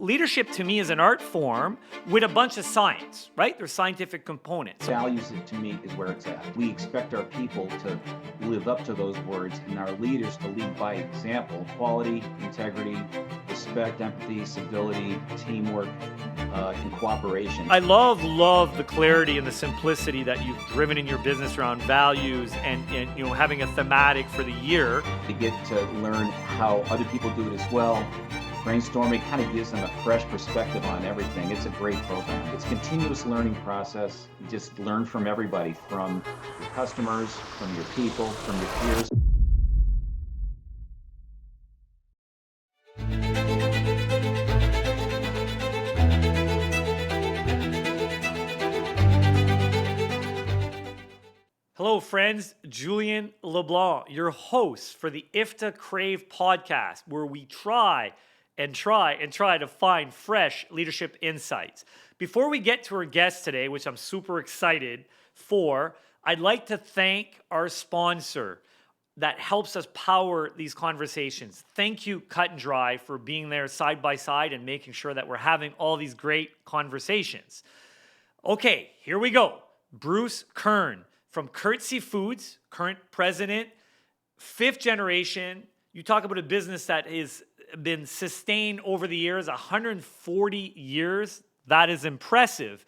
Leadership to me is an art form with a bunch of science, right? There's scientific components. Values, to me, is where it's at. We expect our people to live up to those words and our leaders to lead by example. Quality, integrity, respect, empathy, civility, teamwork, and cooperation. I love the clarity and the simplicity that you've driven in your business around values and having a thematic for the year. They get to learn how other people do it as well. Brainstorming kind of gives them a fresh perspective on everything. It's a great program. It's a continuous learning process. You just learn from everybody, from your customers, from your people, from your peers. Hello, friends. Julien LeBlanc, your host for the IFDA Crave podcast, where we try to find fresh leadership insights. Before we get to our guest today, which I'm super excited for, I'd like to thank our sponsor that helps us power these conversations. Thank you, Cut and Dry, for being there side by side and making sure that we're having all these great conversations. Okay, here we go. Bruce Kern from Curtze Foods, current president, fifth generation. You talk about a business that has been sustained over the years, 140 years. That is impressive.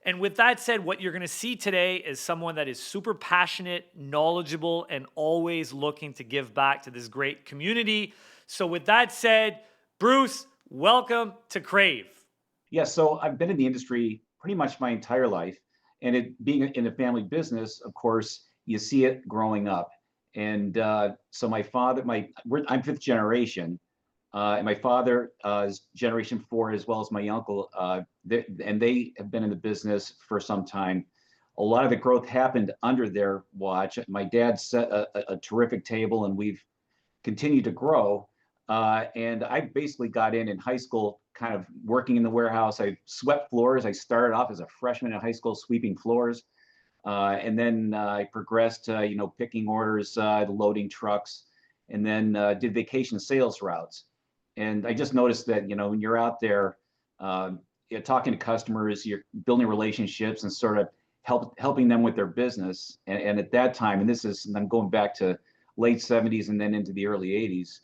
And with that said, what you're going to see today is someone that is super passionate, knowledgeable, and always looking to give back to this great community. So with that said, Bruce, welcome to Crave. Yeah, so I've been in the industry pretty much my entire life. And it being in a family business, of course, you see it growing up. And so my father, I'm fifth generation. And my father is generation 4, as well as my uncle, and they have been in the business for some time. A lot of the growth happened under their watch. My dad set a terrific table, and we've continued to grow. And I basically got in high school, kind of working in the warehouse. I swept floors. I started off as a freshman in high school, sweeping floors. And then I progressed, picking orders, loading trucks, and then did vacation sales routes. And I just noticed that, when you're out there talking to customers, you're building relationships and sort of helping them with their business. And at that time, and I'm going back to late 70s and then into the early 80s,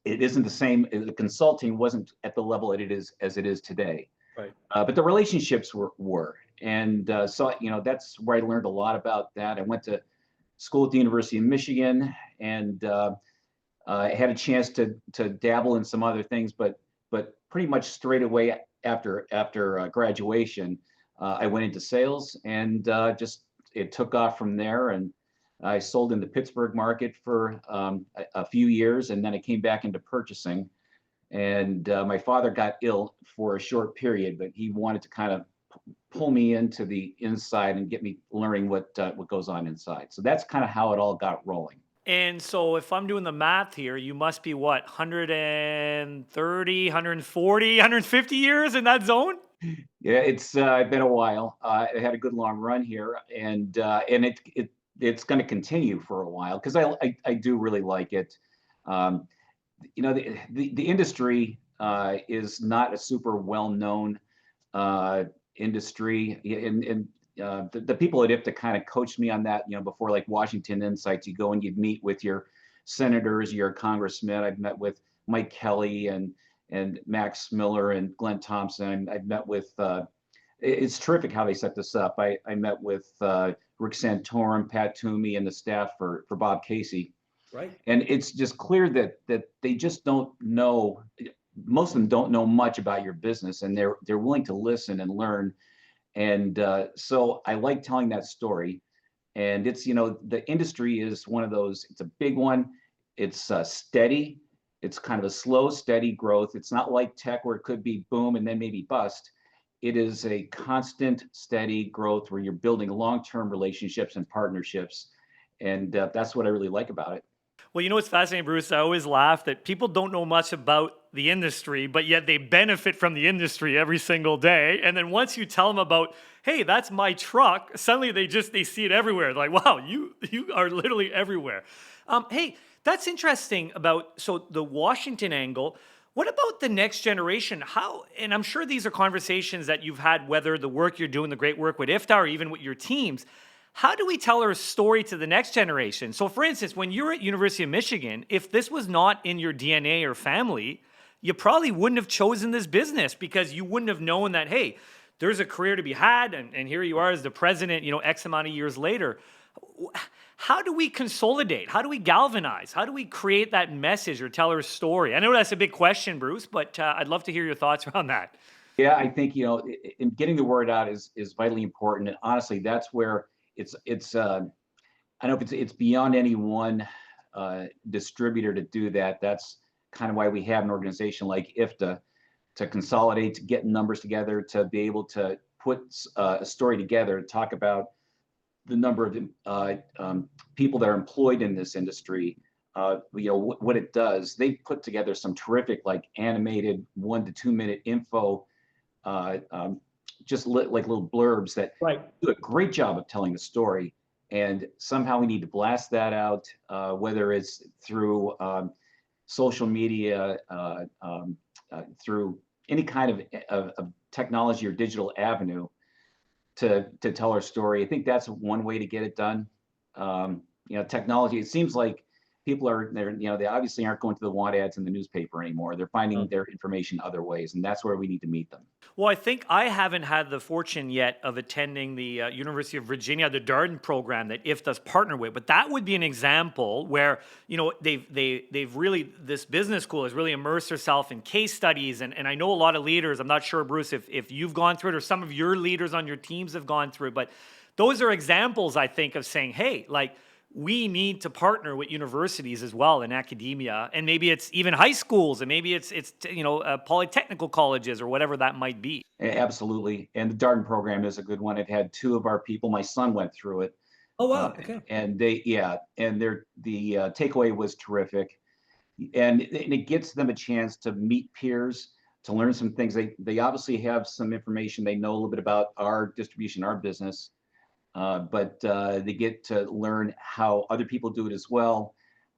it isn't the same. The consulting wasn't at the level it is as it is today. Right. But the relationships were. And so, that's where I learned a lot about that. I went to school at the University of Michigan, and I had a chance to dabble in some other things, but pretty much straight away after graduation, I went into sales, and it took off from there. And I sold in the Pittsburgh market for a few years, and then I came back into purchasing. And my father got ill for a short period, but he wanted to kind of pull me into the inside and get me learning what goes on inside. So that's kind of how it all got rolling. And so if I'm doing the math here, you must be 130, 140, 150 years in that zone? Yeah, it's been a while. I had a good long run here, and it's going to continue for a while because I do really like it. The industry is not a super well-known industry, and the people at IFDA kind of coached me on that. Before, like Washington Insights, you go and you'd meet with your senators, your congressmen. I've met with Mike Kelly and Max Miller and Glenn Thompson. I've met with. It's terrific how they set this up. I met with Rick Santorum, Pat Toomey, and the staff for Bob Casey. Right. And it's just clear that they just don't know. Most of them don't know much about your business, and they're willing to listen and learn. And so I like telling that story. And it's, the industry is one of those, it's a big one. It's steady. It's kind of a slow, steady growth. It's not like tech where it could be boom and then maybe bust. It is a constant, steady growth where you're building long-term relationships and partnerships. And that's what I really like about it. Well, what's fascinating, Bruce? I always laugh that people don't know much about the industry, but yet they benefit from the industry every single day. And then once you tell them about, hey, that's my truck, suddenly they see it everywhere. They're like, wow, you are literally everywhere. Hey, That's interesting about so the Washington angle. What about the next generation? How, and I'm sure these are conversations that you've had, whether the work you're doing, the great work with IFTA or even with your teams. How do we tell our story to the next generation? So for instance, when you're at University of Michigan, if this was not in your DNA or family, you probably wouldn't have chosen this business because you wouldn't have known that, hey, there's a career to be had, and here you are as the president, X amount of years later. How do we consolidate? How do we galvanize? How do we create that message or tell our story? I know that's a big question, Bruce, but I'd love to hear your thoughts around that. Yeah, I think in getting the word out is vitally important, and honestly, that's where it's I don't know if it's beyond any one distributor to do that. That's kind of why we have an organization like IFTA to consolidate, to get numbers together, to be able to put a story together, to talk about the number of people that are employed in this industry, what it does. They put together some terrific, like animated 1 to 2 minute info, like little blurbs that Right. do a great job of telling the story. And somehow we need to blast that out, whether it's through social media, through any kind of technology or digital avenue to tell our story. I think that's one way to get it done. Technology, it seems like people they obviously aren't going to the want ads in the newspaper anymore. They're finding their information other ways, and that's where we need to meet them. Well, I think I haven't had the fortune yet of attending the University of Virginia, the Darden program that IFTA's partnered with, but that would be an example where they've really, this business school has really immersed herself in case studies, and I know a lot of leaders. I'm not sure, Bruce, if you've gone through it or some of your leaders on your teams have gone through it, but those are examples, I think, of saying, hey, like, we need to partner with universities as well in academia, and maybe it's even high schools, and maybe it's polytechnical colleges or whatever that might be. Absolutely, and the Darden program is a good one. It had 2 of our people. My son went through it. Oh wow! Okay. And the takeaway was terrific, and it gets them a chance to meet peers, to learn some things. They obviously have some information. They know a little bit about our distribution, our business. But they get to learn how other people do it as well.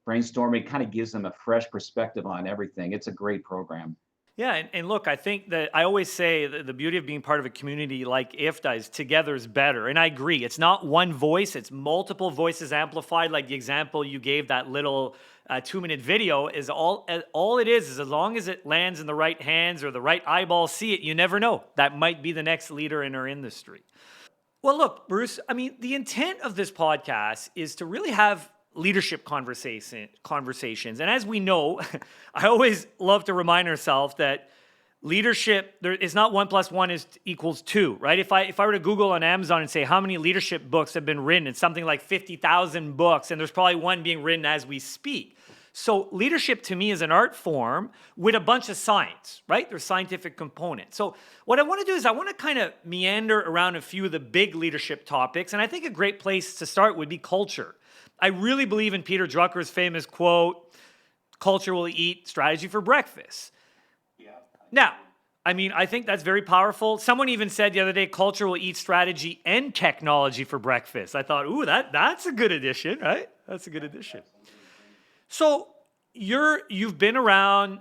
Brainstorming kind of gives them a fresh perspective on everything. It's a great program. Yeah, and look, I think that I always say the beauty of being part of a community like IFTA is together is better. And I agree. It's not one voice, it's multiple voices amplified. Like the example you gave, that little 2-minute video is all it is as long as it lands in the right hands or the right eyeballs see it, you never know. That might be the next leader in our industry. Well, look, Bruce, I mean, the intent of this podcast is to really have leadership conversations. And as we know, I always love to remind ourselves that leadership, it's not 1 + 1 equals 2, right? If I were to Google on Amazon and say how many leadership books have been written, it's something like 50,000 books, and there's probably one being written as we speak. So leadership to me is an art form with a bunch of science, right? There's scientific components. So what I want to do is I want to kind of meander around a few of the big leadership topics. And I think a great place to start would be culture. I really believe in Peter Drucker's famous quote, culture will eat strategy for breakfast. Yeah. Now, I mean, I think that's very powerful. Someone even said the other day, culture will eat strategy and technology for breakfast. I thought, ooh, that's a good addition, right? That's a good addition. So you've been around,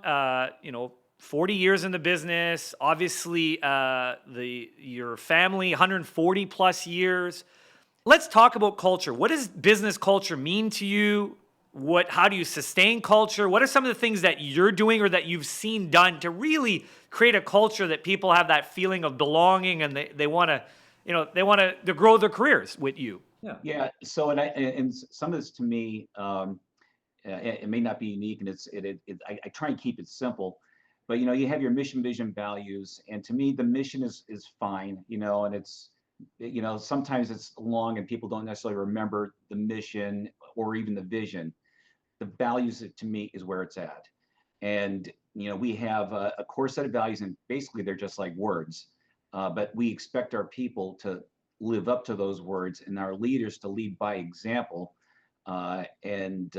40 years in the business. Obviously, your family, 140 plus years. Let's talk about culture. What does business culture mean to you? How do you sustain culture? What are some of the things that you're doing or that you've seen done to really create a culture that people have that feeling of belonging and they want to grow their careers with you? Yeah. So and some of this to me. It may not be unique, and I try and keep it simple, but you have your mission, vision, values, and to me the mission is fine, and it's sometimes it's long and people don't necessarily remember the mission or even the vision. The values, to me, is where it's at, and we have a core set of values, and basically they're just like words, but we expect our people to live up to those words and our leaders to lead by example. And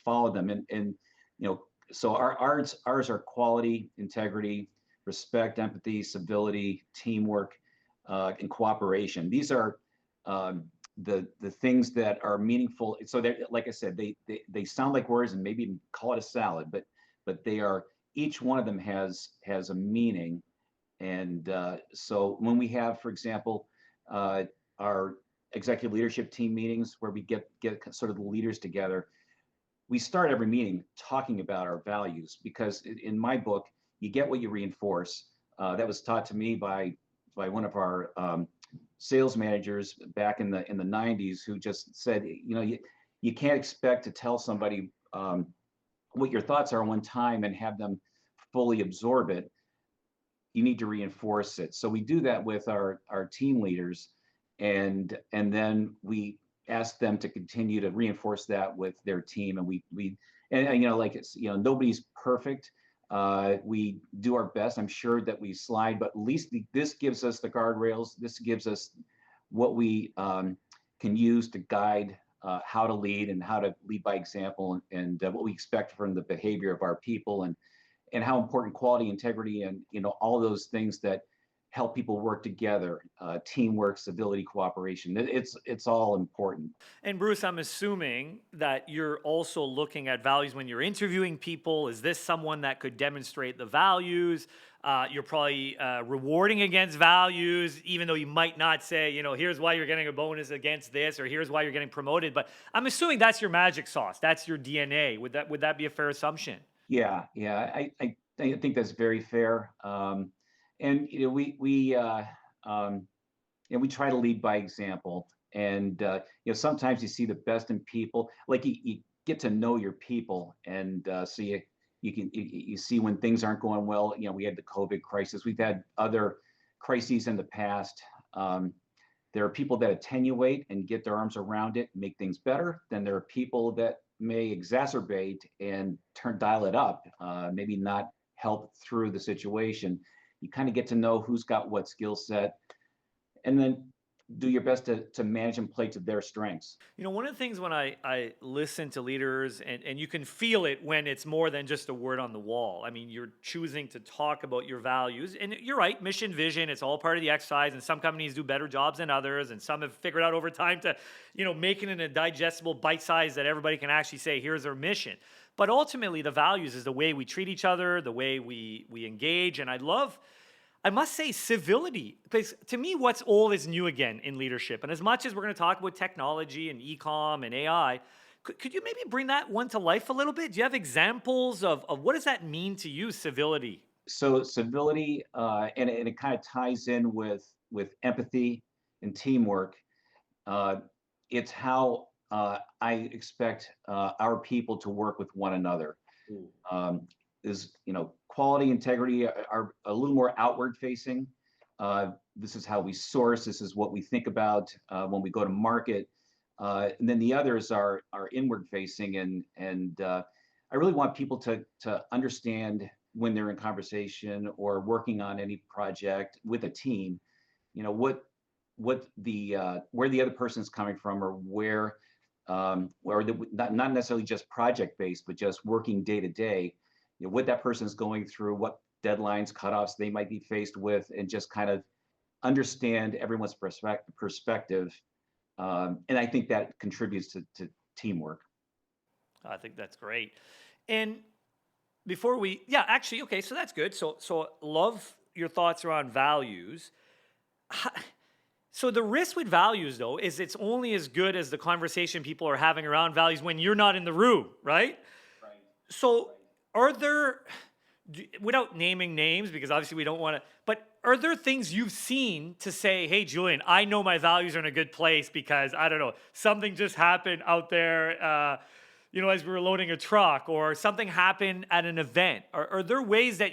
follow them. And so ours are quality, integrity, respect, empathy, civility, teamwork, and cooperation. These are the things that are meaningful. So that, like I said, they sound like words, and maybe even call it a salad, but they are, each one of them has a meaning. And so when we have, for example, our executive leadership team meetings where we get sort of the leaders together, we start every meeting talking about our values, because in my book, you get what you reinforce. That was taught to me by one of our sales managers back in the 90s, who just said, you can't expect to tell somebody what your thoughts are one time and have them fully absorb it. You need to reinforce it. So we do that with our team leaders, and then we ask them to continue to reinforce that with their team. And like, it's, nobody's perfect. We do our best. I'm sure that we slide, but at least this gives us the guardrails. This gives us what we can use to guide how to lead, and how to lead by example, and what we expect from the behavior of our people, and how important quality, integrity, and all of those things that help people work together, teamwork, civility, cooperation. It's all important. And Bruce, I'm assuming that you're also looking at values when you're interviewing people. Is this someone that could demonstrate the values? You're probably rewarding against values, even though you might not say, here's why you're getting a bonus against this, or here's why you're getting promoted. But I'm assuming that's your magic sauce. That's your DNA. Would that be a fair assumption? Yeah. I think that's very fair. And we try to lead by example. And sometimes you see the best in people. Like, you get to know your people, and so you see when things aren't going well. We had the COVID crisis. We've had other crises in the past. There are people that attenuate and get their arms around it, make things better. Then there are people that may exacerbate and dial it up, maybe not help through the situation. You kind of get to know who's got what skill set, and then do your best to manage and play to their strengths. One of the things when I listen to leaders, and you can feel it when it's more than just a word on the wall. I mean, you're choosing to talk about your values, and you're right, mission, vision, it's all part of the exercise, and some companies do better jobs than others, and some have figured out over time to, make it in a digestible bite size that everybody can actually say, here's our mission. But ultimately, the values is the way we treat each other, the way we engage, and I must say, civility, because to me, what's old is new again in leadership. And as much as we're going to talk about technology and e-com and AI, could you maybe bring that one to life a little bit? Do you have examples of what does that mean to you, civility? So civility, and it kind of ties in with empathy and teamwork. It's how I expect our people to work with one another. Is quality, integrity are a little more outward facing. This is how we source. This is what we think about when we go to market. And then the others are inward facing, and I really want people to understand when they're in conversation or working on any project with a team, what where the other person's coming from, or where not necessarily just project based, but just working day to day. What that person's going through, what deadlines, cutoffs they might be faced with, and just kind of understand everyone's perspective. And I think that contributes to teamwork. I think that's great. And before actually, okay, so that's good. So love your thoughts around values. So the risk with values, though, is it's only as good as the conversation people are having around values when you're not in the room, right? Right. So are there, without naming names, because obviously we don't want to, but are there things you've seen to say, hey, Julian, I know my values are in a good place because, I don't know, something just happened out there, as we were loading a truck, or something happened at an event? Are there ways that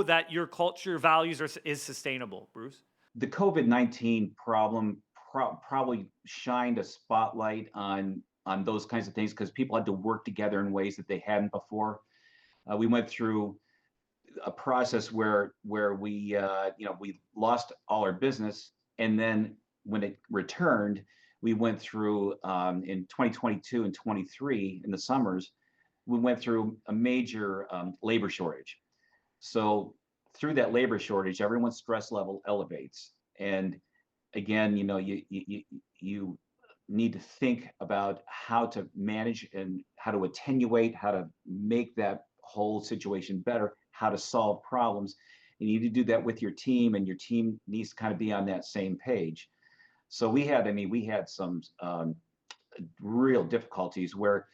that your culture values is sustainable, Bruce? The COVID-19 problem probably shined a spotlight on those kinds of things, because people had to work together in ways that they hadn't before. We went through a process where we we lost all our business, and then when it returned, we went through in 2022 and 23 in the summers, we went through a major labor shortage. So through that labor shortage, everyone's stress level elevates, and again, you need to think about how to manage and how to attenuate, how to make that whole situation better, how to solve problems. You need to do that with your team, and your team needs to kind of be on that same page. So we had some real difficulties where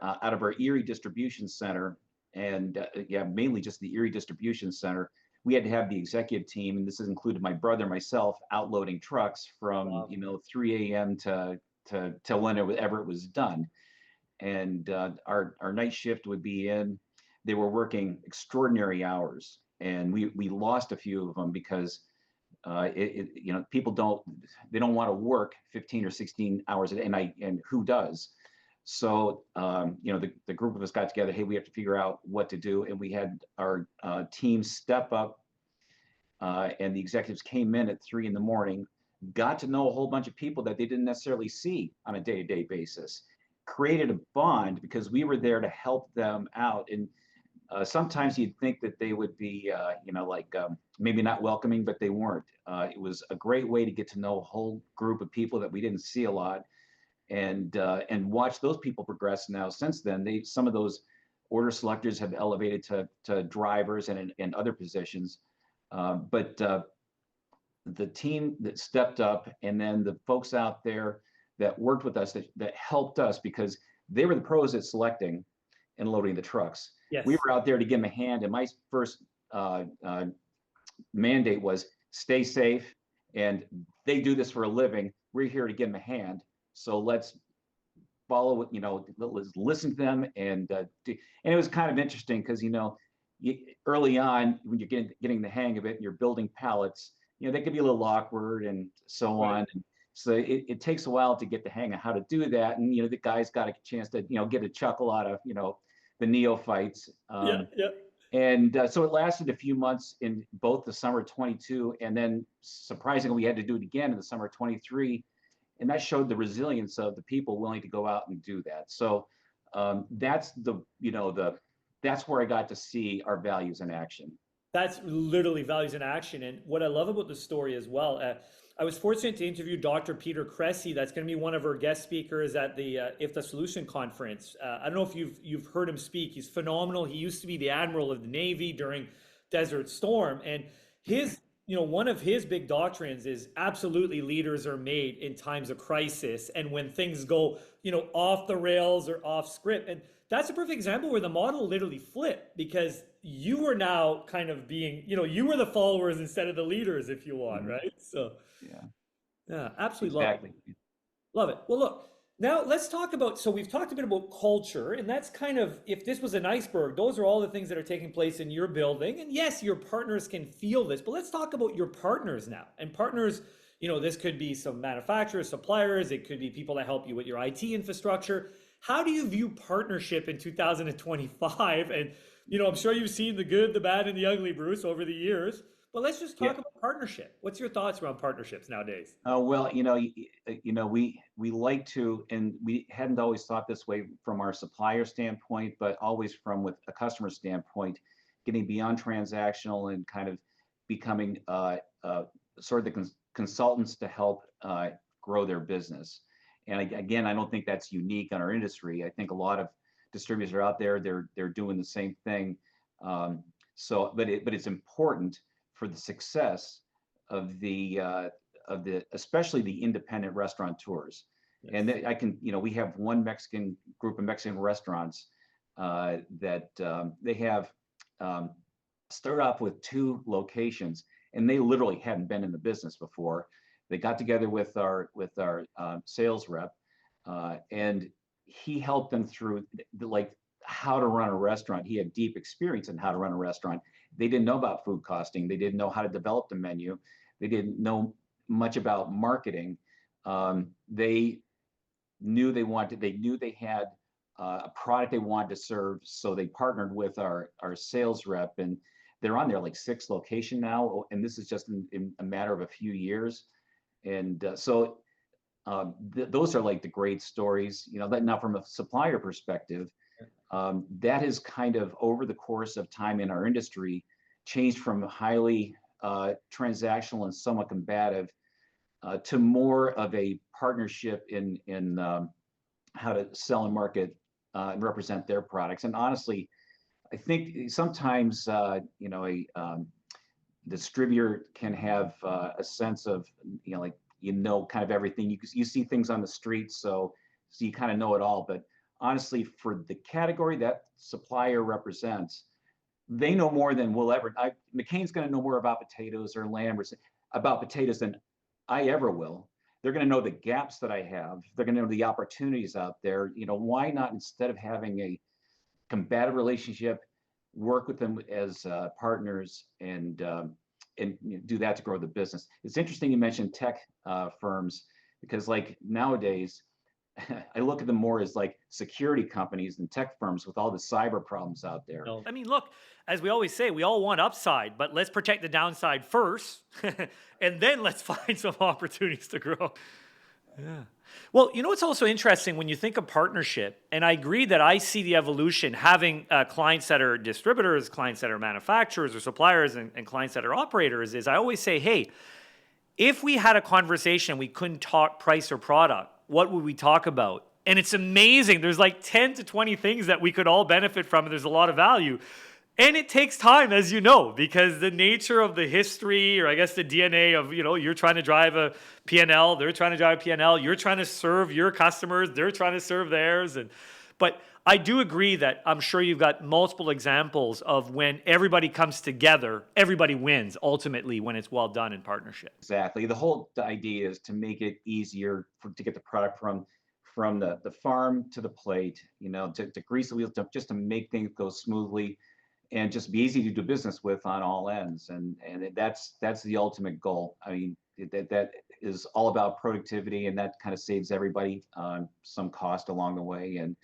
out of our Erie distribution center, and mainly just the Erie distribution center, we had to have the executive team, and this has included my brother, myself, outloading trucks from Wow. 3 a.m. to whenever it was done. And our night shift would be in. They were working extraordinary hours, and we lost a few of them because people don't want to work 15 or 16 hours a day, and who does? So the group of us got together. Hey, we have to figure out what to do, and we had our team step up, and the executives came in at 3 a.m, got to know a whole bunch of people that they didn't necessarily see on a day-to-day basis, created a bond because we were there to help them out. And sometimes you'd think that they would be, maybe not welcoming, but they weren't. It was a great way to get to know a whole group of people that we didn't see a lot, and watch those people progress. Now, since then, some of those order selectors have elevated to drivers and other positions. But the team that stepped up, and then the folks out there that worked with us that helped us, because they were the pros at selecting and loading the trucks. Yes. We were out there to give them a hand, and my first mandate was stay safe, and they do this for a living. We're here to give them a hand, so let's follow, let's listen to them. And it was kind of interesting because early on, when you're getting the hang of it and you're building pallets, they could be a little awkward and so Right. on. And so it takes a while to get the hang of how to do that. And the guys got a chance to get a chuckle out of the neophytes. Yeah. And so it lasted a few months in both the summer of 22, and then surprisingly, we had to do it again in the summer of 23. And that showed the resilience of the people willing to go out and do that. So that's that's where I got to see our values in action. That's literally values in action. And what I love about the story as well, I was fortunate to interview Dr. Peter Cressy. That's going to be one of our guest speakers at the IFDA Solution Conference. I don't know if you've heard him speak. He's phenomenal. He used to be the Admiral of the Navy during Desert Storm. And one of his big doctrines is absolutely leaders are made in times of crisis and when things go, off the rails or off script. And that's a perfect example where the model literally flipped, because you were now kind of being, you were the followers instead of the leaders, if you want, right? So yeah, absolutely exactly. Love it. Well, look, now let's talk about, so we've talked a bit about culture, and that's kind of, if this was an iceberg, those are all the things that are taking place in your building. And yes, your partners can feel this, but let's talk about your partners now. And partners, this could be some manufacturers, suppliers, it could be people that help you with your IT infrastructure. How do you view partnership in 2025? And, I'm sure you've seen the good, the bad, and the ugly, Bruce, over the years. But let's just talk about partnership. What's your thoughts around partnerships nowadays? Well, we like to, and we hadn't always thought this way from our supplier standpoint, but always from with a customer standpoint, getting beyond transactional and kind of becoming sort of the consultants to help grow their business. And again, I don't think that's unique in our industry. I think a lot of distributors are out there; they're doing the same thing. But it's important for the success of the especially the independent restaurateurs. Yes. And we have one group of Mexican restaurants that they have started off with 2 locations, and they literally hadn't been in the business before. They got together with our sales rep, and he helped them through how to run a restaurant. He had deep experience in how to run a restaurant. They didn't know about food costing. They didn't know how to develop the menu. They didn't know much about marketing. They knew they had a product they wanted to serve, so they partnered with our sales rep, and they're on their 6th location now, and this is just in a matter of a few years. And those are the great stories. Now from a supplier perspective, that has kind of over the course of time in our industry changed from highly transactional and somewhat combative to more of a partnership in how to sell and market and represent their products. And honestly, I think sometimes a distributor can have a sense of like kind of everything. You see things on the street, so you kind of know it all. But honestly, for the category that supplier represents, they know more than we'll ever. McCain's going to know more about potatoes or lamb or about potatoes than I ever will. They're going to know the gaps that I have. They're going to know the opportunities out there. Why not, instead of having a combative relationship, work with them as partners and do that to grow the business. It's interesting you mentioned tech firms, because like nowadays, I look at them more as like security companies and tech firms with all the cyber problems out there. No. I mean, look, as we always say, we all want upside, but let's protect the downside first, and then let's find some opportunities to grow. Yeah. Well, it's also interesting when you think of partnership, and I agree that I see the evolution having clients that are distributors, clients that are manufacturers or suppliers, and clients that are operators, is I always say, hey, if we had a conversation, we couldn't talk price or product, what would we talk about? And it's amazing. There's like 10 to 20 things that we could all benefit from, and there's a lot of value. And it takes time, as you know, because the nature of the history, or I guess the DNA of, you're trying to drive a P&L, they're trying to drive a P&L, you're trying to serve your customers, they're trying to serve theirs. But I do agree that I'm sure you've got multiple examples of when everybody comes together, everybody wins ultimately when it's well done in partnership. Exactly. The idea is to make it easier to get the product from the farm to the plate, to grease the wheels, just to make things go smoothly and just be easy to do business with on all ends. And that's the ultimate goal. I mean, that is all about productivity, and that kind of saves everybody some cost along the way, and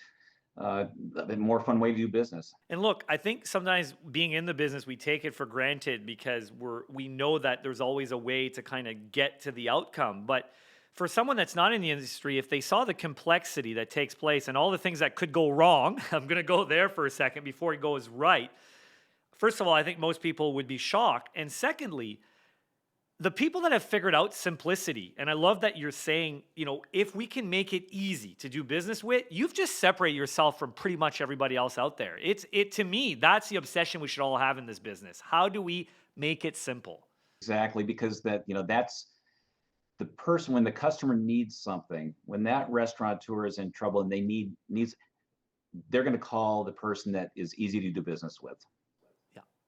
a more fun way to do business. And look, I think sometimes being in the business, we take it for granted because we know that there's always a way to kind of get to the outcome. But for someone that's not in the industry, if they saw the complexity that takes place and all the things that could go wrong, I'm going to go there for a second before it goes right. First of all, I think most people would be shocked. And secondly, the people that have figured out simplicity, and I love that you're saying, if we can make it easy to do business with, you've just separated yourself from pretty much everybody else out there. To me, that's the obsession we should all have in this business. How do we make it simple? Exactly, because that's the person, when the customer needs something, when that restaurateur is in trouble and they needs, they're going to call the person that is easy to do business with.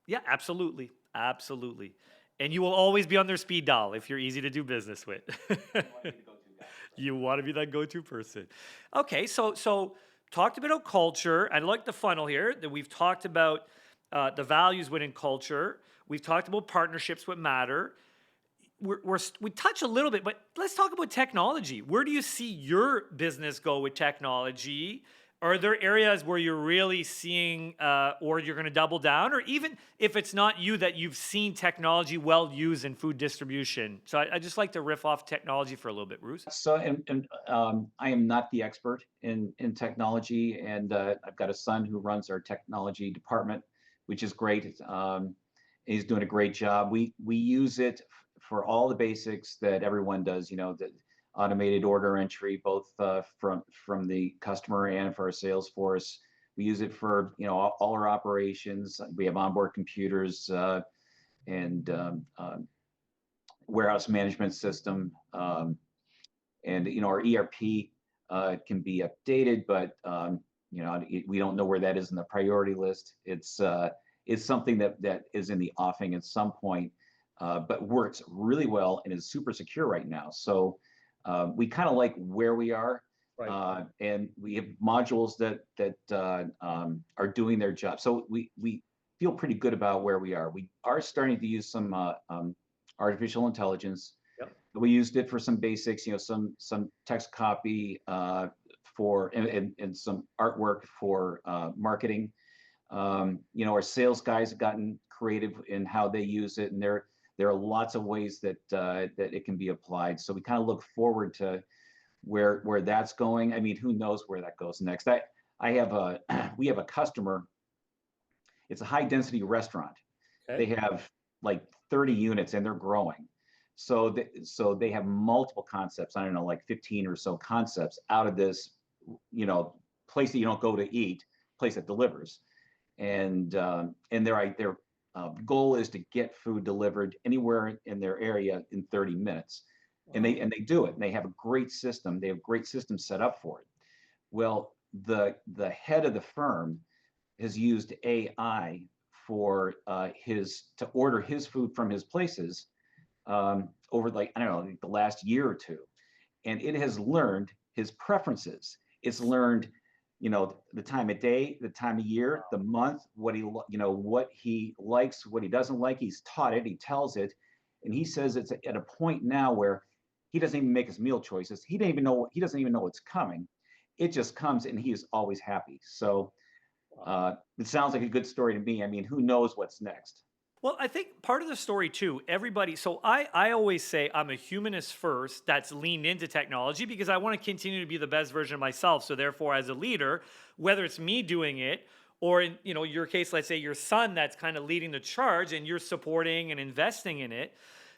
Yeah, absolutely. Absolutely. And you will always be on their speed dial if you're easy to do business with. You want to be that go-to person. Okay, so talked about culture. I like the funnel here that we've talked about the values within culture. We've talked about partnerships, what matter. We touch a little bit, but let's talk about technology. Where do you see your business go with technology? Are there areas where you're really seeing or you're going to double down, or even if it's not you, that you've seen technology well used in food distribution? So I just like to riff off technology for a little bit, Bruce. So, I am not the expert in technology, and I've got a son who runs our technology department, which is great. He's doing a great job. We use it for all the basics that everyone does, the automated order entry, both from the customer and for our sales force. We use it for all our operations. We have onboard computers and warehouse management system, and our ERP can be updated, but we don't know where that is in the priority list. It's something that is in the offing at some point, but works really well and is super secure right now. So we kind of like where we are, right. And we have modules that are doing their job. So we feel pretty good about where we are. We are starting to use some artificial intelligence. Yep. We used it for some basics, some text copy for and some artwork for marketing. Our sales guys have gotten creative in how they use it, and there are lots of ways that it can be applied. So we kind of look forward to where that's going. I mean, who knows where that goes next? We have a customer. It's a high density restaurant. Okay. They have like 30 units and they're growing. So they have multiple concepts. I don't know, like 15 or so concepts out of this, place that you don't go to eat, place that delivers. And their goal is to get food delivered anywhere in their area in 30 minutes. And they do it. And they have a great system. They have great systems set up for it. Well, the head of the firm has used AI for to order his food from his places over, like, I don't know, the last year or two, and it has learned his preferences. It's learned, the time of day, the time of year, the month, what he likes, what he doesn't like. He's taught it. He tells it, and he says it's at a point now where he doesn't even make his meal choices. He doesn't even know what's coming. It just comes, and he is always happy. So it sounds like a good story to me. I mean, who knows what's next? Well, I think part of the story too, everybody, so I always say I'm a humanist first that's leaned into technology because I want to continue to be the best version of myself. So therefore, as a leader, whether it's me doing it or in your case, let's say your son that's kind of leading the charge and you're supporting and investing in it,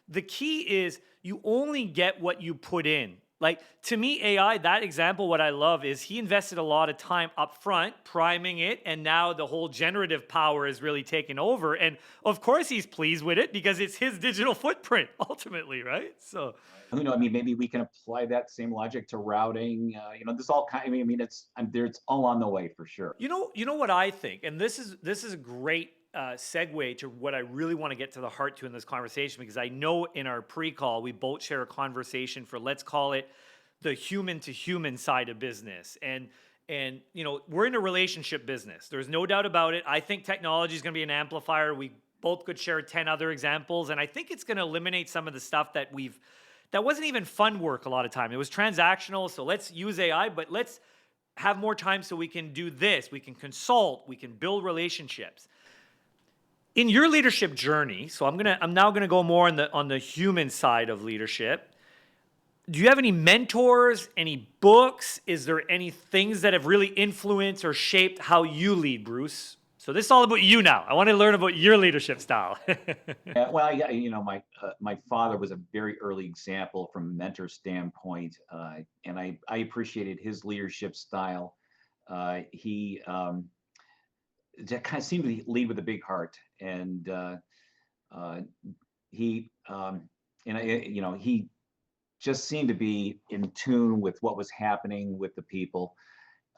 the key is you only get what you put in. Like, to me, AI, that example, what I love is he invested a lot of time up front priming it, and now the whole generative power is really taken over. And of course he's pleased with it because it's his digital footprint ultimately, right? So who knows? I mean, maybe we can apply that same logic to routing. This all kind. I mean, it's all on the way for sure. you know what I think, and this is a great segue to what I really want to get to the heart to in this conversation, because I know in our pre-call we both share a conversation for, let's call it, the human to human side of business. And we're in a relationship business. There's no doubt about it. I think technology is going to be an amplifier. We both could share 10 other examples, and I think it's going to eliminate some of the stuff that wasn't even fun work a lot of time. It was transactional. So let's use AI, but let's have more time so we can do this. We can consult. We can build relationships. In your leadership journey, so I'm now gonna go more on the human side of leadership. Do you have any mentors, any books? Is there any things that have really influenced or shaped how you lead, Bruce? So this is all about you now. I want to learn about your leadership style. Yeah, well, my father was a very early example from a mentor standpoint, and I appreciated his leadership style. He kind of seemed to lead with a big heart, and he he just seemed to be in tune with what was happening with the people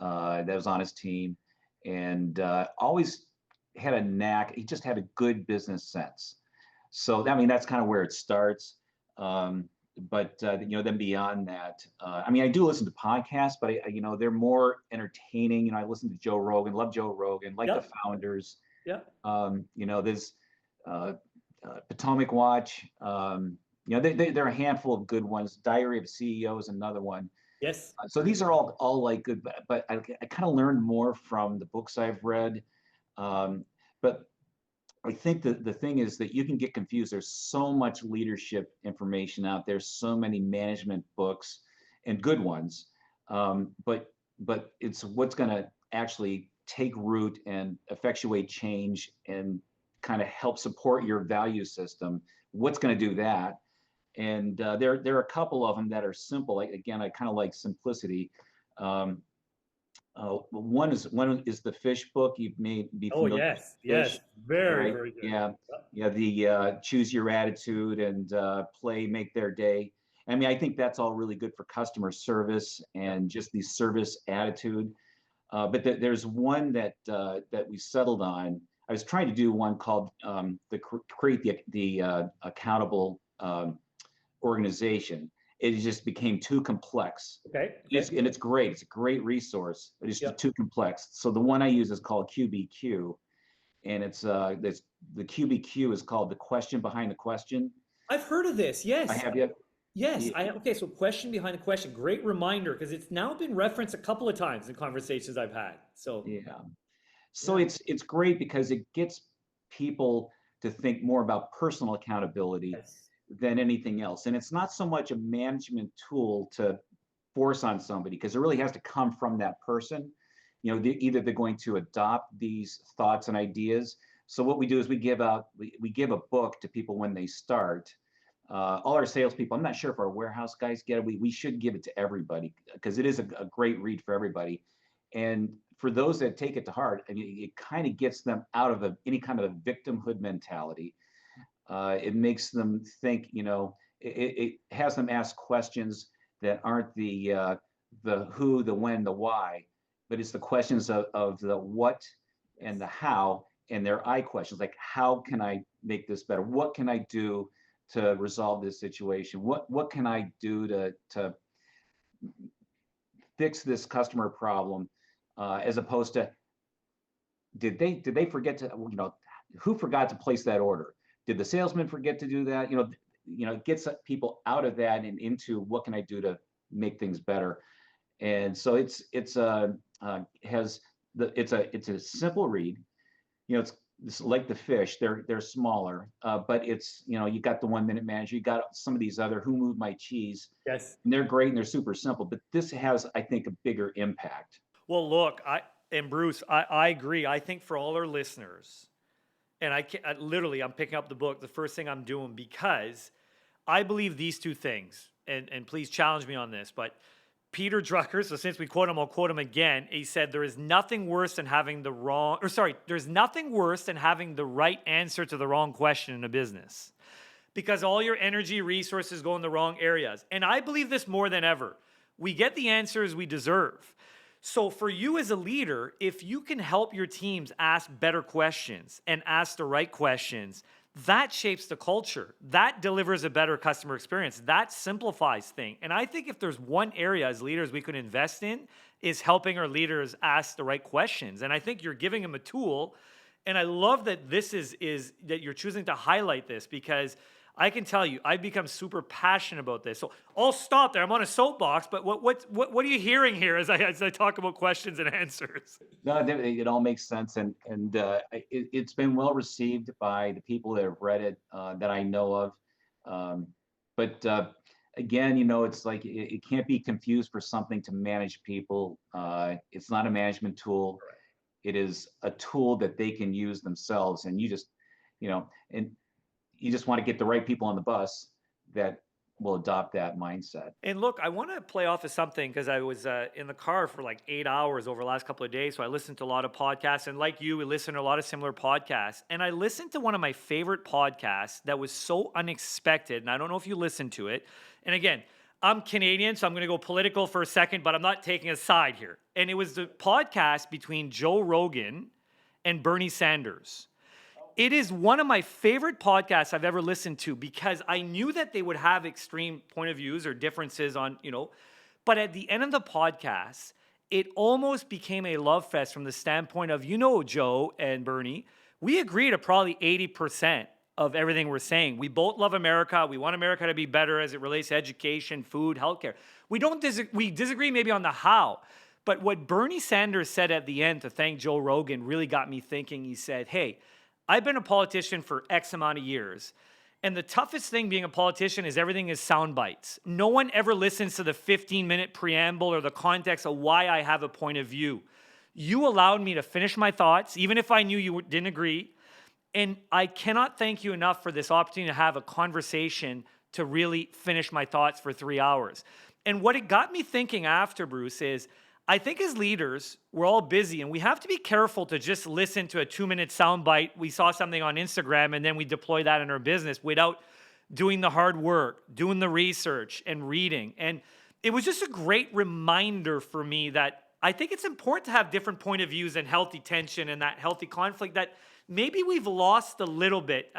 that was on his team, and always had a knack. He just had a good business sense. So I mean, that's kind of where it starts. But then beyond that, I do listen to podcasts, but they're more entertaining. I listen to Joe Rogan, love Joe Rogan, like the founders. Yeah. There's Potomac Watch. There are a handful of good ones. Diary of a CEO is another one. Yes. So these are all like good, but I kind of learned more from the books I've read. But I think the thing is that you can get confused. There's so much leadership information out there, so many management books and good ones. But it's what's going to actually take root and effectuate change and kind of help support your value system. What's going to do that? And there are a couple of them that are simple. Again, I kind of like simplicity. One is the fish book. You may be familiar. Oh yes, with fish, yes, very, right? very good. Yeah. The choose your attitude and play, make their day. I think that's all really good for customer service and just the service attitude. But there's one that we settled on. I was trying to do one called create the accountable organization. It just became too complex. Okay. And it's great. It's a great resource, but it's just too complex. So the one I use is called QBQ, and it's the QBQ is called the question behind the question. I've heard of this. Yes. I have yet. Yes. Okay. So question behind the question. Great reminder, because it's now been referenced a couple of times in conversations I've had. So It's great because it gets people to think more about personal accountability than anything else. And it's not so much a management tool to force on somebody, because it really has to come from that person. Either they're going to adopt these thoughts and ideas. So what we do is we give a book to people when they start. All our salespeople, I'm not sure if our warehouse guys get it. We should give it to everybody because it is a great read for everybody. And for those that take it to heart, I mean, it kind of gets them out of any kind of a victimhood mentality. It makes them think, it has them ask questions that aren't the who, the when, the why, but it's the questions of the what and the how, and their I questions, like how can I make this better? What can I do to resolve this situation? What can I do to fix this customer problem, as opposed to did they forget to, who forgot to place that order? Did the salesman forget to do that? It gets people out of that and into what can I do to make things better. And so it's a simple read. It's like the fish. They're smaller, but you got the 1 Minute Manager. You got some of these other Who Moved My Cheese. Yes. And they're great and they're super simple. But this has, I think, a bigger impact. Well, look, Bruce, I agree. I think for all our listeners, and I'm picking up the book, the first thing I'm doing, because I believe these two things, and please challenge me on this, but Peter Drucker, so since we quote him, I'll quote him again. He said, there's nothing worse than having the right answer to the wrong question in a business, because all your energy, resources go in the wrong areas. And I believe this more than ever. We get the answers we deserve. So for you as a leader, if you can help your teams ask better questions and ask the right questions, that shapes the culture. That delivers a better customer experience. That simplifies things. And I think if there's one area as leaders we could invest in, is helping our leaders ask the right questions. And I think you're giving them a tool. And I love that this is that you're choosing to highlight this, because I can tell you, I've become super passionate about this. So I'll stop there. I'm on a soapbox, but what are you hearing here as I talk about questions and answers? No, it all makes sense, and it's been well received by the people that have read it, that I know of. But again, it's like it can't be confused for something to manage people. It's not a management tool. Correct. It is a tool that they can use themselves, and and you just want to get the right people on the bus that will adopt that mindset. And look, I want to play off of something, because I was in the car for like 8 hours over the last couple of days. So I listened to a lot of podcasts, and like you, we listen to a lot of similar podcasts. And I listened to one of my favorite podcasts that was so unexpected. And I don't know if you listened to it. And again, I'm Canadian, so I'm going to go political for a second, but I'm not taking a side here. And it was the podcast between Joe Rogan and Bernie Sanders. It is one of my favorite podcasts I've ever listened to, because I knew that they would have extreme point of views or differences on, but at the end of the podcast, it almost became a love fest from the standpoint of, Joe and Bernie, we agree to probably 80% of everything we're saying. We both love America. We want America to be better as it relates to education, food, healthcare. We disagree maybe on the how, but what Bernie Sanders said at the end to thank Joe Rogan really got me thinking. He said, hey, I've been a politician for X amount of years, and the toughest thing being a politician is everything is sound bites. No one ever listens to the 15-minute preamble or the context of why I have a point of view. You allowed me to finish my thoughts, even if I knew you didn't agree, and I cannot thank you enough for this opportunity to have a conversation to really finish my thoughts for 3 hours. And what it got me thinking after, Bruce, is I think as leaders, we're all busy, and we have to be careful to just listen to a 2-minute soundbite. We saw something on Instagram, and then we deploy that in our business without doing the hard work, doing the research, and reading. And it was just a great reminder for me that I think it's important to have different point of views and healthy tension and that healthy conflict that maybe we've lost a little bit,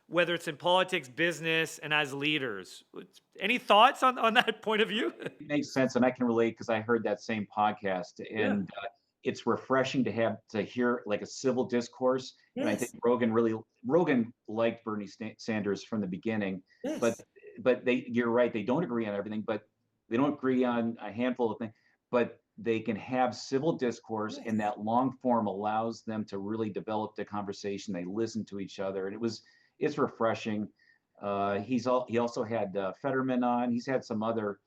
whether it's in politics, business, and as leaders. Any thoughts on that point of view? It makes sense, and I can relate because I heard that same podcast, and it's refreshing to hear like a civil discourse. Yes. And I think Rogan liked Bernie Sanders from the beginning, Yes. but you're right, they don't agree on everything, but they don't agree on a handful of things, but they can have civil discourse, Yes. and that long form allows them to really develop the conversation. They listen to each other, and it's refreshing. He also had Fetterman on. He's had some other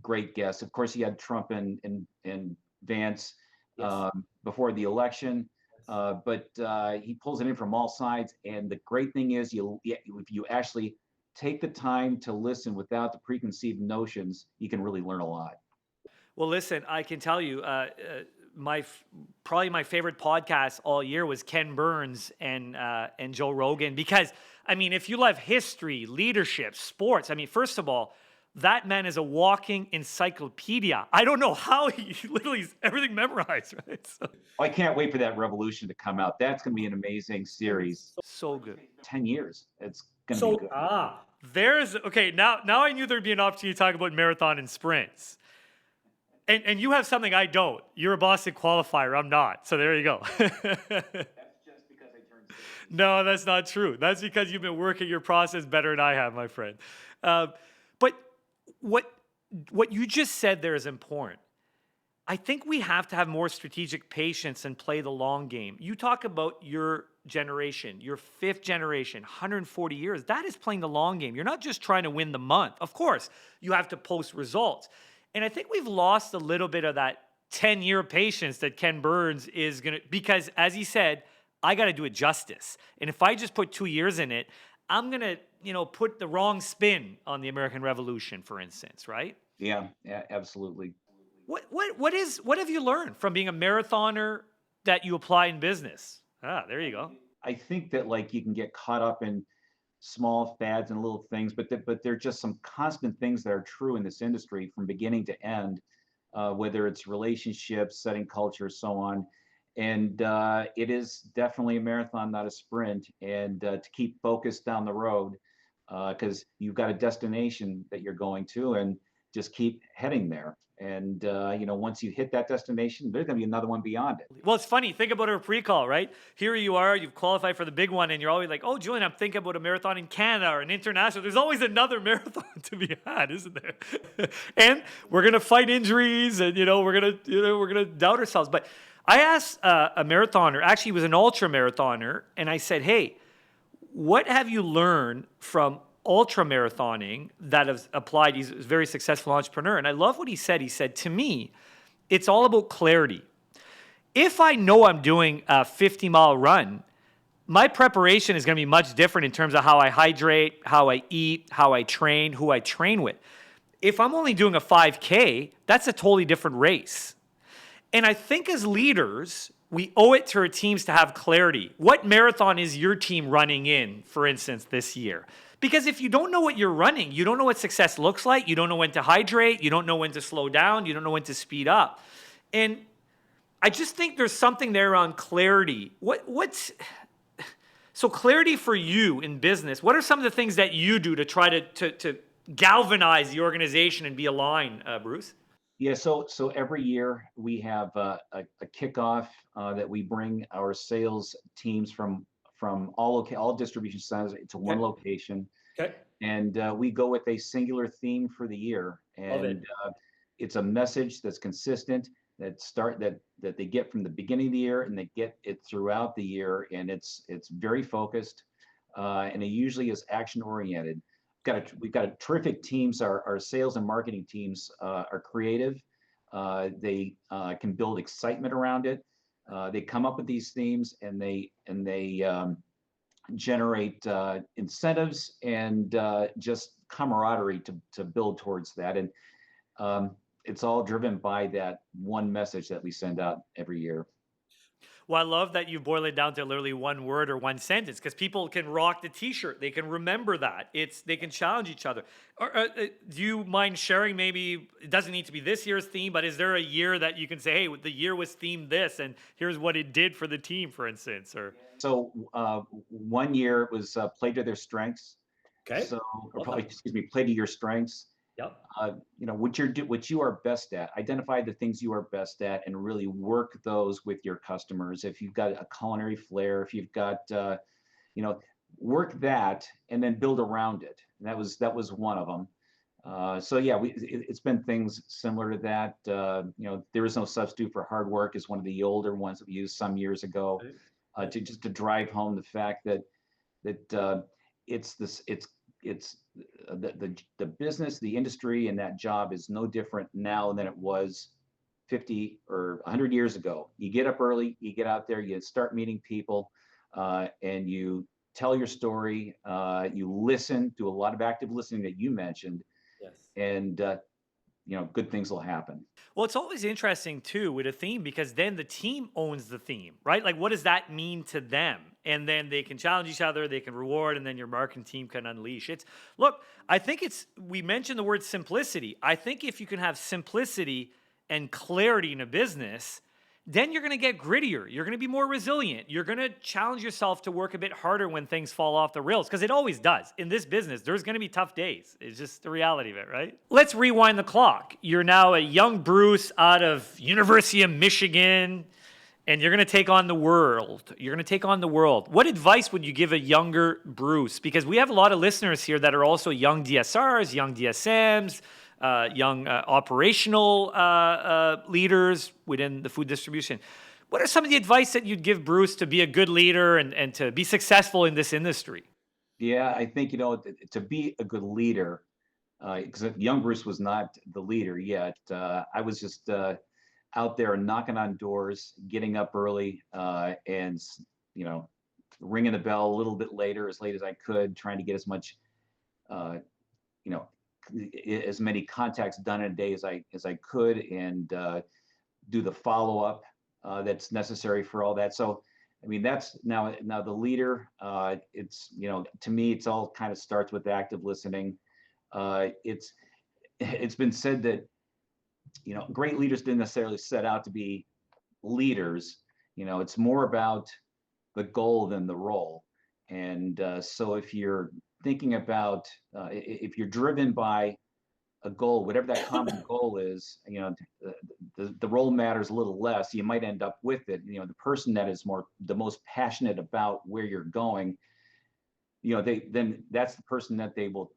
great guests. Of course, he had Trump and Vance before the election, but he pulls it in from all sides. And the great thing is, if you actually take the time to listen without the preconceived notions, you can really learn a lot. Well, listen, I can tell you, my probably my favorite podcast all year was Ken Burns and Joe Rogan, because I mean, if you love history, leadership, sports, I mean, first of all, that man is a walking encyclopedia. I don't know how he literally has everything memorized, right? So, I can't wait for that Revolution to come out. That's going to be an amazing series. so good. 10 years. It's going to be So good. there's okay. Now I knew there'd be an opportunity to talk about marathon and sprints. And you have something I don't. You're a Boston qualifier. I'm not. So there you go. That's just because I turned 60. No, that's not true. That's because you've been working your process better than I have, my friend. But what you just said there is important. I think we have to have more strategic patience and play the long game. You talk about your generation, your fifth generation, 140 years. That is playing the long game. You're not just trying to win the month. Of course, you have to post results. And I think we've lost a little bit of that 10-year patience that Ken Burns is going to, because as he said, I got to do it justice. And if I just put 2 years in it, I'm going to, put the wrong spin on the American Revolution, for instance, right? Yeah, absolutely. What have you learned from being a marathoner that you apply in business? There you go. I think that like you can get caught up in small fads and little things, but there are just some constant things that are true in this industry from beginning to end, whether it's relationships, setting culture, so on. And it is definitely a marathon, not a sprint. And to keep focused down the road, because you've got a destination that you're going to, and just keep heading there. And once you hit that destination, there's going to be another one beyond it. Well, it's funny. Think about our pre-call, right? Here you are, you've qualified for the big one, and you're always like, "Oh, Julian, I'm thinking about a marathon in Canada or an international." There's always another marathon to be had, isn't there? And we're gonna fight injuries, and we're gonna doubt ourselves. But I asked a marathoner, actually, he was an ultra marathoner, and I said, "Hey, what have you learned from ultra marathoning that has applied?" He's a very successful entrepreneur. And I love what he said. He said, to me, it's all about clarity. If I know I'm doing a 50-mile run, my preparation is going to be much different in terms of how I hydrate, how I eat, how I train, who I train with. If I'm only doing a 5K, that's a totally different race. And I think as leaders, we owe it to our teams to have clarity. What marathon is your team running in, for instance, this year? Because if you don't know what you're running, you don't know what success looks like, you don't know when to hydrate, you don't know when to slow down, you don't know when to speed up. And I just think there's something there around clarity. So clarity for you in business, what are some of the things that you do to try to galvanize the organization and be aligned, Bruce? Yeah, so every year we have a kickoff that we bring our sales teams from all distribution centers to one location. Okay. And we go with a singular theme for the year. And it's a message that's consistent, that they get from the beginning of the year, and they get it throughout the year. And it's very focused, and it usually is action oriented. We've got a terrific teams. Our sales and marketing teams are creative. They can build excitement around it. They come up with these themes, and they generate incentives and just camaraderie to build towards that. And it's all driven by that one message that we send out every year. Well, I love that you boil it down to literally one word or one sentence, because people can rock the T-shirt. They can remember that. They can challenge each other. Do you mind sharing, maybe, it doesn't need to be this year's theme, but is there a year that you can say, hey, the year was themed this, and here's what it did for the team, for instance? Or So 1 year it was play to their strengths. Okay. So, or probably, play to your strengths. Yep. What you are best at. Identify the things you are best at, and really work those with your customers. If you've got a culinary flair, if you've got, work that, and then build around it. And that was one of them. It's been things similar to that. There is no substitute for hard work is one of the older ones that we used some years ago, to drive home the fact that the business, the industry, and that job is no different now than it was 50 or 100 years ago. You get up early, you get out there, you start meeting people, and you tell your story, you listen, do a lot of active listening that you mentioned, Yes. and good things will happen. Well, it's always interesting too with a theme because then the team owns the theme, right? Like, what does that mean to them? And then they can challenge each other, they can reward, and then your marketing team can unleash. Look, I think we mentioned the word simplicity. I think if you can have simplicity and clarity in a business, then you're going to get grittier. You're going to be more resilient. You're going to challenge yourself to work a bit harder when things fall off the rails, because it always does. In this business, there's going to be tough days. It's just the reality of it, right? Let's rewind the clock. You're now a young Bruce out of University of Michigan, and you're going to take on the world. You're going to take on the world. What advice would you give a younger Bruce? Because we have a lot of listeners here that are also young DSRs, young DSMs, young operational leaders within the food distribution. What are some of the advice that you'd give Bruce to be a good leader and to be successful in this industry? Yeah, I think, to be a good leader, because young Bruce was not the leader yet. I was just out there knocking on doors, getting up early, and ringing the bell a little bit later, as late as I could, trying to get as much, you know, as many contacts done in a day as I could, and do the follow up that's necessary for all that. So, I mean, that's now the leader. It's to me, it's all kind of starts with active listening. It's been said that great leaders didn't necessarily set out to be leaders. It's more about the goal than the role. And so if you're thinking about if you're driven by a goal, whatever that common goal is, the role matters a little less. You might end up with it. The person that is the most passionate about where you're going, then that's the person that they will,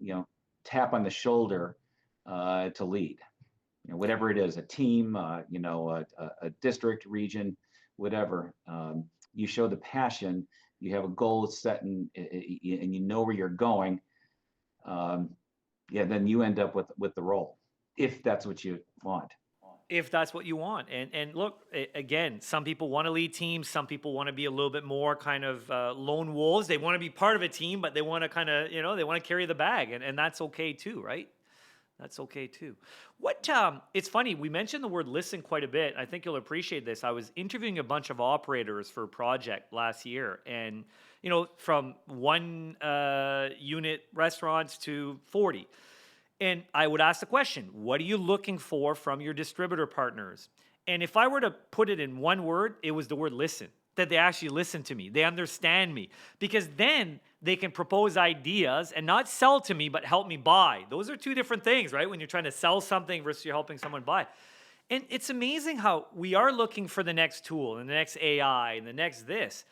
tap on the shoulder to lead. Whatever it is, a team, a district, region, whatever. You show the passion. You have a goal set, and you know where you're going. Then you end up with the role, if that's what you want. If that's what you want. And look, again, some people want to lead teams. Some people want to be a little bit more kind of lone wolves. They want to be part of a team, but they want to kind of, they want to carry the bag. And that's okay too, right? That's okay too. It's funny, we mentioned the word listen quite a bit. I think you'll appreciate this. I was interviewing a bunch of operators for a project last year, and from one unit restaurants to 40. And I would ask the question, what are you looking for from your distributor partners? And if I were to put it in one word, it was the word listen. That they actually listen to me. They understand me. Because then they can propose ideas and not sell to me, but help me buy. Those are two different things, right? When you're trying to sell something versus you're helping someone buy. And it's amazing how we are looking for the next tool and the next AI and the next this.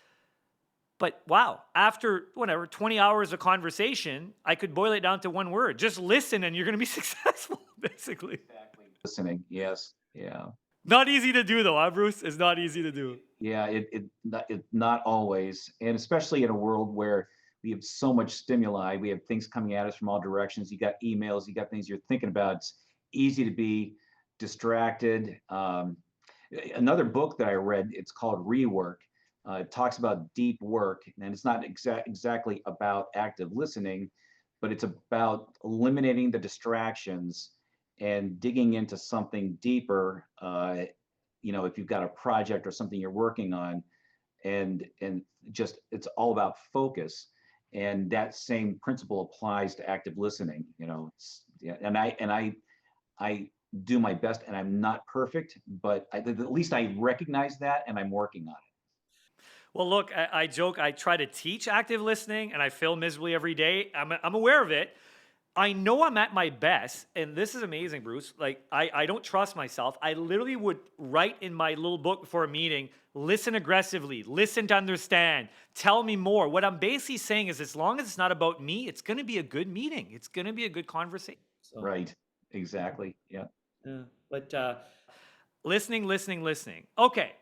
But wow, after 20 hours of conversation, I could boil it down to one word. Just listen and you're going to be successful, basically. Exactly. Listening, yes, yeah. Not easy to do though, huh, Bruce? It's not easy to do. Yeah, it's not always, and especially in a world where we have so much stimuli. We have things coming at us from all directions. You got emails, you got things you're thinking about. It's easy to be distracted. Another book that I read, it's called Rework. It talks about deep work, and it's not exactly about active listening, but it's about eliminating the distractions and digging into something deeper. If you've got a project or something you're working on, and just it's all about focus, and that same principle applies to active listening. And I do my best, and I'm not perfect, but at least I recognize that, and I'm working on it. Well, look, I joke, I try to teach active listening and I fail miserably every day. I'm aware of it. I know I'm at my best, and this is amazing, Bruce. Like, I don't trust myself. I literally would write in my little book before a meeting, listen aggressively, listen to understand, tell me more. What I'm basically saying is, as long as it's not about me, it's going to be a good meeting. It's going to be a good conversation. So, right. Exactly. Yeah. But listening. Okay.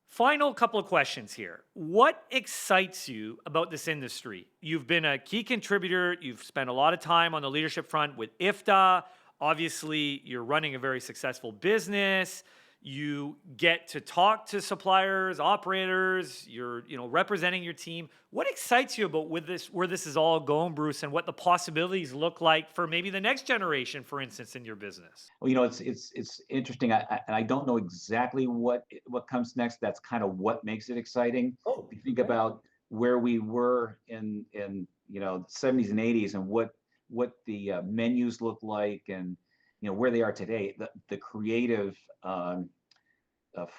Final couple of questions here. What excites you about this industry? You've been a key contributor. You've spent a lot of time on the leadership front with IFDA. Obviously, you're running a very successful business. You get to talk to suppliers, operators, you're, representing your team. What excites you about with this, where this is all going, Bruce, and what the possibilities look like for maybe the next generation, for instance, in your business? Well, it's interesting. I don't know exactly what comes next. That's kind of what makes it exciting. Oh, If you think about where we were in the 70s and 80s, and what the menus look like, and where they are today, the creative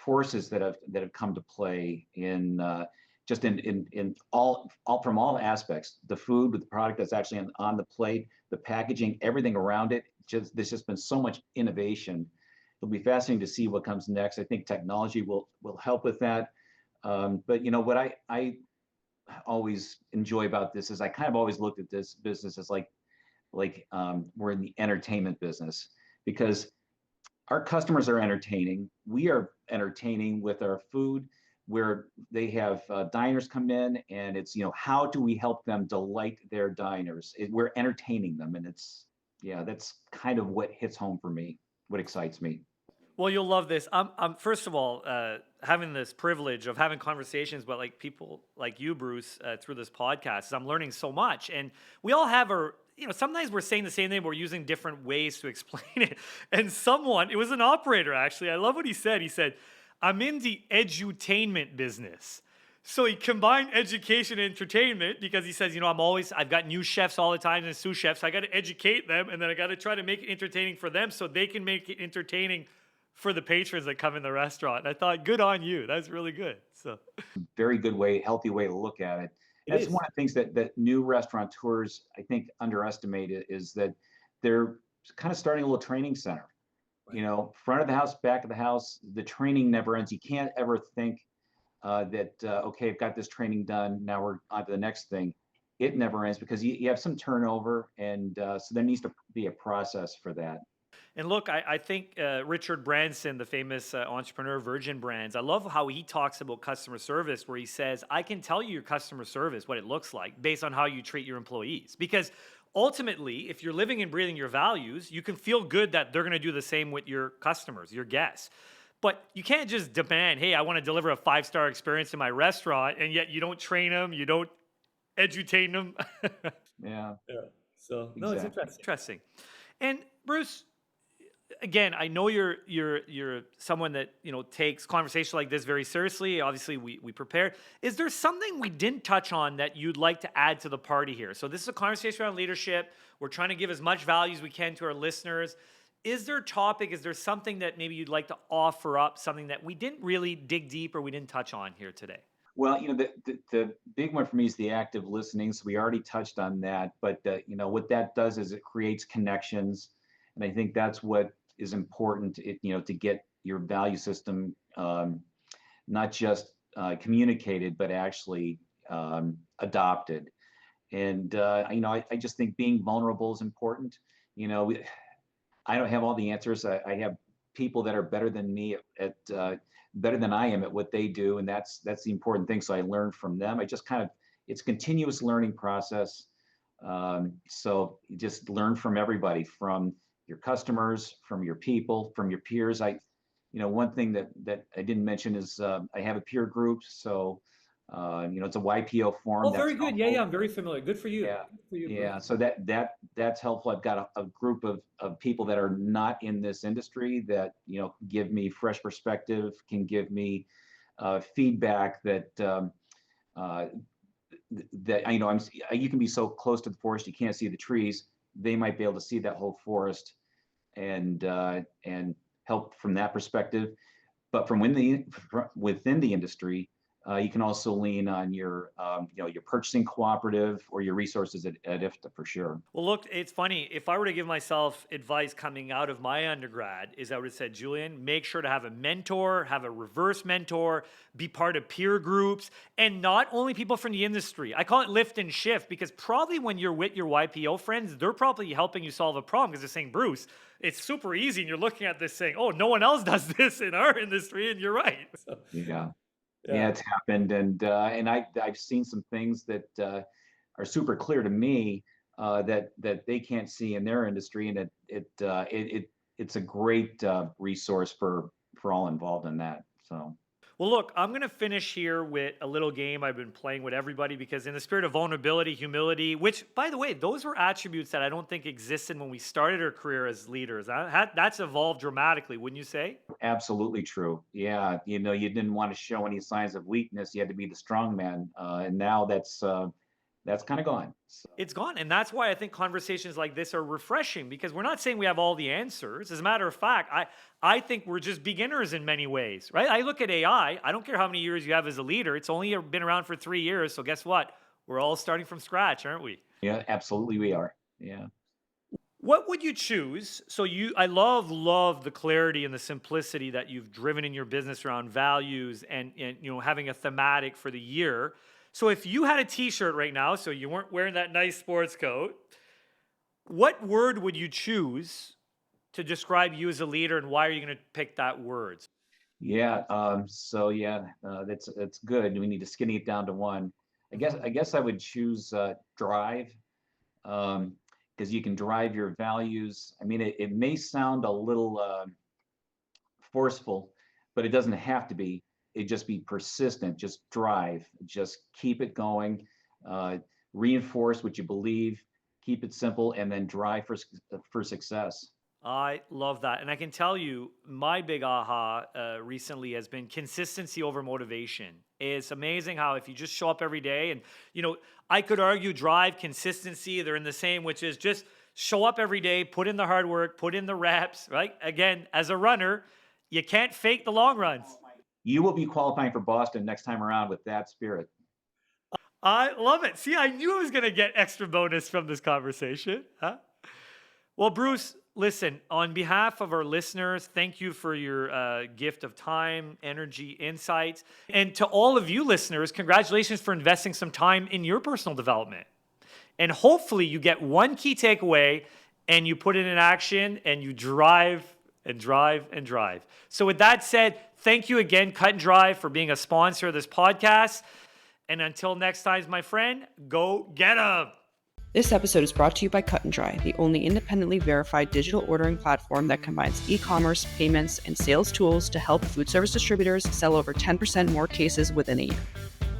forces that have come to play in just in all from all aspects, the food, with the product that's actually on the plate, the packaging, everything around it. There's just been so much innovation. It'll be fascinating to see what comes next. I think technology will help with that. But what I always enjoy about this is I kind of always looked at this business as like we're in the entertainment business, because our customers are entertaining. We are entertaining with our food, where they have diners come in, and it's, how do we help them delight their diners? We're entertaining them. And that's kind of what hits home for me, what excites me. Well, you'll love this. I'm first of all having this privilege of having conversations with like people like you, Bruce, through this podcast. I'm learning so much, and we all have our. Sometimes we're saying the same thing, but we're using different ways to explain it. And it was an operator actually. I love what he said. He said, "I'm in the edutainment business." So he combined education and entertainment, because he says, I've got new chefs all the time and sous chefs. So I got to educate them, and then I got to try to make it entertaining for them so they can make it entertaining for the patrons that come in the restaurant. And I thought, good on you. That's really good. So Very good way, healthy way to look at it. That's one of the things that new restaurateurs, I think, underestimate, is that they're kind of starting a little training center. Front of the house, back of the house, the training never ends. You can't ever think that, okay, I've got this training done, now we're on to the next thing. It never ends, because you have some turnover, and so there needs to be a process for that. And look, I think Richard Branson, the famous entrepreneur of Virgin Brands, I love how he talks about customer service, where he says, I can tell you your customer service, what it looks like, based on how you treat your employees. Because ultimately, if you're living and breathing your values, you can feel good that they're going to do the same with your customers, your guests. But you can't just demand, hey, I want to deliver a 5-star experience in my restaurant, and yet you don't train them, you don't edutain them. Yeah. So, no, Exactly. it's interesting. And Bruce, again, I know you're someone that takes conversation like this very seriously. Obviously, we prepare. Is there something we didn't touch on that you'd like to add to the party here? So this is a conversation around leadership. We're trying to give as much value as we can to our listeners. Is there a topic? Is there something that maybe you'd like to offer up? Something that we didn't really dig deep or we didn't touch on here today? Well, the big one for me is the active listening. So we already touched on that, but what that does is it creates connections, and I think that's what is important. To get your value system not just communicated, but actually adopted. And I just think being vulnerable is important. I don't have all the answers. I have people that are better than me at better than I am at what they do, and that's the important thing. So I learn from them. It's a continuous learning process. So you just learn from everybody, from your customers, from your people, from your peers. One thing that I didn't mention is I have a peer group. So it's a YPO forum. Oh, very good. helpful. Yeah, I'm very familiar. Good for you. Yeah. Good for you, Yeah, Bruce. so that's helpful. I've got a group of people that are not in this industry that give me fresh perspective, can give me feedback that you can be so close to the forest you can't see the trees. They might be able to see that whole forest and help from that perspective. But from within the industry, you can also lean on your purchasing cooperative or your resources at IFDA for sure. Well, look, it's funny. If I were to give myself advice coming out of my undergrad, I would have said, Julian, make sure to have a mentor, have a reverse mentor, be part of peer groups, and not only people from the industry. I call it lift and shift, because probably when you're with your YPO friends, they're probably helping you solve a problem, because they're saying, Bruce, it's super easy. And you're looking at this saying, oh, no one else does this in our industry. And you're right. So, Yeah, it's happened, and I've seen some things that are super clear to me that they can't see in their industry, and it's a great resource for all involved in that. So. Well, look, I'm going to finish here with a little game I've been playing with everybody because in the spirit of vulnerability, humility, which, by the way, those were attributes that I don't think existed when we started our career as leaders. That's evolved dramatically, wouldn't you say? Absolutely true. Yeah, you didn't want to show any signs of weakness. You had to be the strong man, and now that's kind of gone. So. It's gone. And that's why I think conversations like this are refreshing because we're not saying we have all the answers. As a matter of fact, I think we're just beginners in many ways, right? I look at AI. I don't care how many years you have as a leader. It's only been around for 3 years. So guess what? We're all starting from scratch, aren't we? Yeah, absolutely we are. Yeah. What would you choose? I love the clarity and the simplicity that you've driven in your business around values and having a thematic for the year. So if you had a t-shirt right now, so you weren't wearing that nice sports coat, what word would you choose to describe you as a leader and why are you going to pick that word? Yeah. That's good. We need to skinny it down to one. I guess I would choose drive, because you can drive your values. I mean, it may sound a little forceful, but it doesn't have to be. It just be persistent, just drive, just keep it going, reinforce what you believe, keep it simple, and then drive for success. I love that. And I can tell you, my big aha recently has been consistency over motivation. It's amazing how if you just show up every day and, I could argue drive, consistency, they're in the same, which is just show up every day, put in the hard work, put in the reps, right? Again, as a runner, you can't fake the long runs. You will be qualifying for Boston next time around with that spirit. I love it. See, I knew I was going to get extra bonus from this conversation. Huh? Well, Bruce, listen, on behalf of our listeners, thank you for your gift of time, energy, insights. And to all of you listeners, congratulations for investing some time in your personal development. And hopefully you get one key takeaway and you put it in action and you drive and drive and drive. So with that said, thank you again, Cut and Drive, for being a sponsor of this podcast. And until next time, my friend, go get 'em. This episode is brought to you by Cut and Dry, the only independently verified digital ordering platform that combines e-commerce, payments, and sales tools to help food service distributors sell over 10% more cases within a year.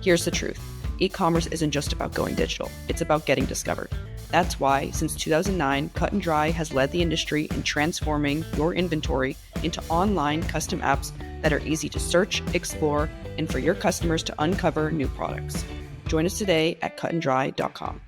Here's the truth. E-commerce isn't just about going digital. It's about getting discovered. That's why, since 2009, Cut and Dry has led the industry in transforming your inventory into online custom apps that are easy to search, explore, and for your customers to uncover new products. Join us today at cutanddry.com.